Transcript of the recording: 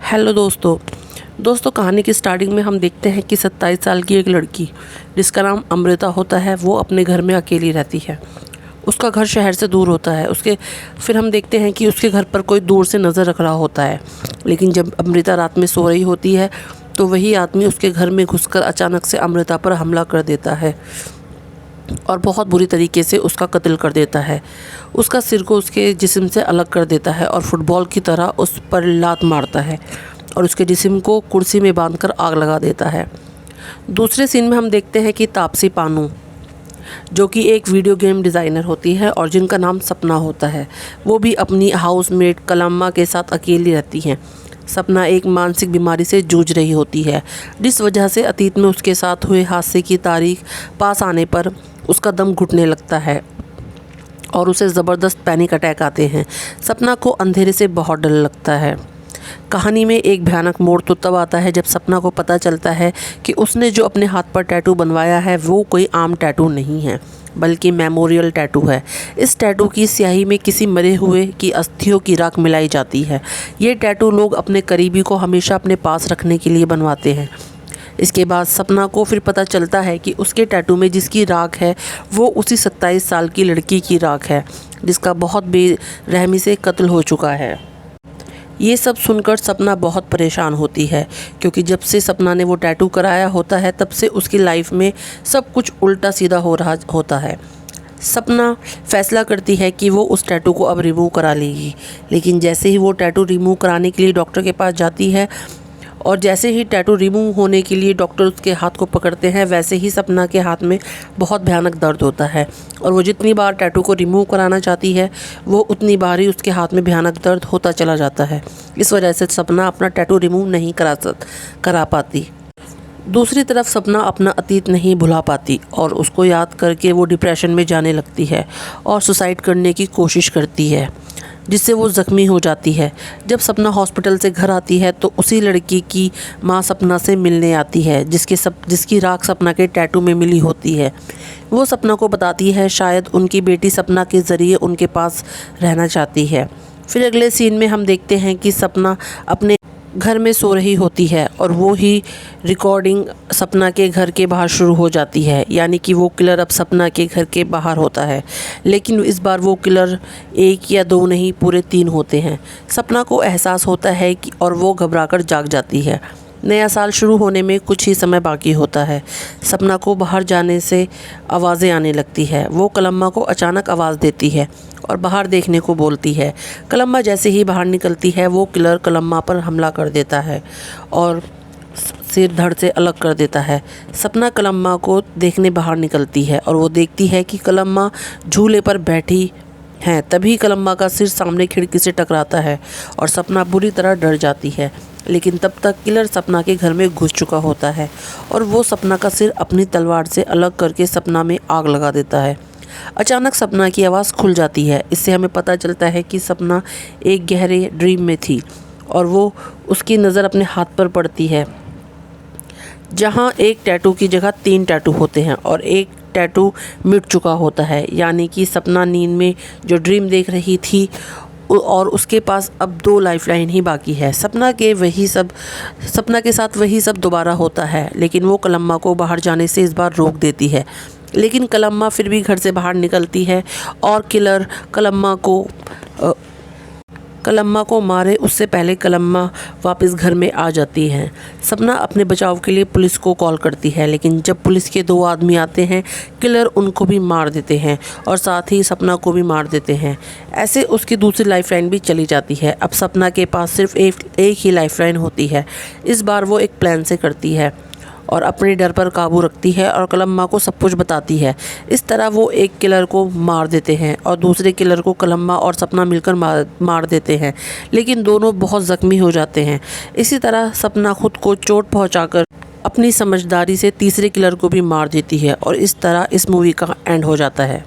Hello दोस्तों कहानी की स्टार्टिंग में हम देखते हैं कि 27 साल की एक लड़की जिसका नाम अमृता होता है वो अपने घर में अकेली रहती है। उसका घर शहर से दूर होता है। फिर हम देखते हैं कि उसके घर पर कोई दूर से नज़र रख रहा होता है। लेकिन जब अमृता रात में सो रही होती है तो वही आदमी उसके घर में घुसकर अचानक से अमृता पर हमला कर देता है और बहुत बुरी तरीके से उसका कत्ल कर देता है। उसका सिर को उसके जिस्म से अलग कर देता है और फुटबॉल की तरह उस पर लात मारता है और उसके जिस्म को कुर्सी में बांधकर आग लगा देता है। दूसरे सीन में हम देखते हैं कि तापसी पानू जो कि एक वीडियो गेम डिज़ाइनर होती है और जिनका नाम सपना होता है, वो भी अपनी हाउसमेट कलम्मा के साथ अकेली रहती हैं। सपना एक मानसिक बीमारी से जूझ रही होती है, जिस वजह से अतीत में उसके साथ हुए हादसे की तारीख पास आने पर उसका दम घुटने लगता है और उसे ज़बरदस्त पैनिक अटैक आते हैं। सपना को अंधेरे से बहुत डर लगता है। कहानी में एक भयानक मोड़ तो तब आता है जब सपना को पता चलता है कि उसने जो अपने हाथ पर टैटू बनवाया है वो कोई आम टैटू नहीं है, बल्कि मेमोरियल टैटू है। इस टैटू की स्याही में किसी मरे हुए की अस्थियों की राख मिलाई जाती है। ये टैटू लोग अपने करीबी को हमेशा अपने पास रखने के लिए बनवाते हैं। इसके बाद सपना को फिर पता चलता है कि उसके टैटू में जिसकी राख है वो उसी 27 साल की लड़की की राख है जिसका बहुत बेरहमी से कत्ल हो चुका है। ये सब सुनकर सपना बहुत परेशान होती है, क्योंकि जब से सपना ने वो टैटू कराया होता है तब से उसकी लाइफ में सब कुछ उल्टा सीधा हो रहा होता है। सपना फैसला करती है कि वो उस टैटू को अब रिमूव करा लेगी, लेकिन जैसे ही वो टैटू रिमूव कराने के लिए डॉक्टर के पास जाती है और जैसे ही टैटू रिमूव होने के लिए डॉक्टर उसके हाथ को पकड़ते हैं, वैसे ही सपना के हाथ में बहुत भयानक दर्द होता है और वो जितनी बार टैटू को रिमूव कराना चाहती है वो उतनी बार ही उसके हाथ में भयानक दर्द होता चला जाता है। इस वजह से सपना अपना टैटू रिमूव नहीं करा पाती। दूसरी तरफ सपना अपना अतीत नहीं भुला पाती और उसको याद करके वो डिप्रेशन में जाने लगती है और सुसाइड करने की कोशिश करती है, जिससे वो ज़ख्मी हो जाती है। जब सपना हॉस्पिटल से घर आती है तो उसी लड़की की माँ सपना से मिलने आती है जिसकी राख सपना के टैटू में मिली होती है। वो सपना को बताती है शायद उनकी बेटी सपना के ज़रिए उनके पास रहना चाहती है। फिर अगले सीन में हम देखते हैं कि सपना अपने घर में सो रही होती है और वो ही रिकॉर्डिंग सपना के घर के बाहर शुरू हो जाती है, यानी कि वो किलर अब सपना के घर के बाहर होता है। लेकिन इस बार वो किलर 1 या 2 नहीं, पूरे 3 होते हैं। सपना को एहसास होता है कि और वो घबराकर जाग जाती है। नया साल शुरू होने में कुछ ही समय बाकी होता है। सपना को बाहर जाने से आवाज़ें आने लगती है। वो कलम्मा को अचानक आवाज़ देती है और बाहर देखने को बोलती है। कलम्मा जैसे ही बाहर निकलती है वो किलर कलम्मा पर हमला कर देता है और सिर धड़ से अलग कर देता है। सपना कलम्मा को देखने बाहर निकलती है और वो देखती है कि कलम्मा झूले पर बैठी है। तभी कलम्मा का सिर सामने खिड़की से टकराता है और सपना बुरी तरह डर जाती है। लेकिन तब तक किलर सपना के घर में घुस चुका होता है और वो सपना का सिर अपनी तलवार से अलग करके सपना में आग लगा देता है। अचानक सपना की आवाज़ खुल जाती है। इससे हमें पता चलता है कि सपना एक गहरे ड्रीम में थी और वो उसकी नज़र अपने हाथ पर पड़ती है, जहाँ एक टैटू की जगह 3 टैटू होते हैं और एक टैटू मिट चुका होता है। यानी कि सपना नींद में जो ड्रीम देख रही थी और उसके पास अब 2 लाइफलाइन ही बाकी है। सपना के साथ वही सब दोबारा होता है, लेकिन वो कलम्मा को बाहर जाने से इस बार रोक देती है। लेकिन कलम्मा फिर भी घर से बाहर निकलती है और किलर कलम्मा को मारे उससे पहले कलम्मा वापस घर में आ जाती है। सपना अपने बचाव के लिए पुलिस को कॉल करती है, लेकिन जब पुलिस के 2 आदमी आते हैं किलर उनको भी मार देते हैं और साथ ही सपना को भी मार देते हैं। ऐसे उसकी दूसरी लाइफलाइन भी चली जाती है। अब सपना के पास सिर्फ एक ही लाइफलाइन होती है। इस बार वो एक प्लान से करती है और अपने डर पर काबू रखती है और कलम्मा को सब कुछ बताती है। इस तरह वो एक किलर को मार देते हैं और दूसरे किलर को कलम्मा और सपना मिलकर मार देते हैं, लेकिन दोनों बहुत ज़ख्मी हो जाते हैं। इसी तरह सपना खुद को चोट पहुंचाकर अपनी समझदारी से तीसरे किलर को भी मार देती है और इस तरह इस मूवी का एंड हो जाता है।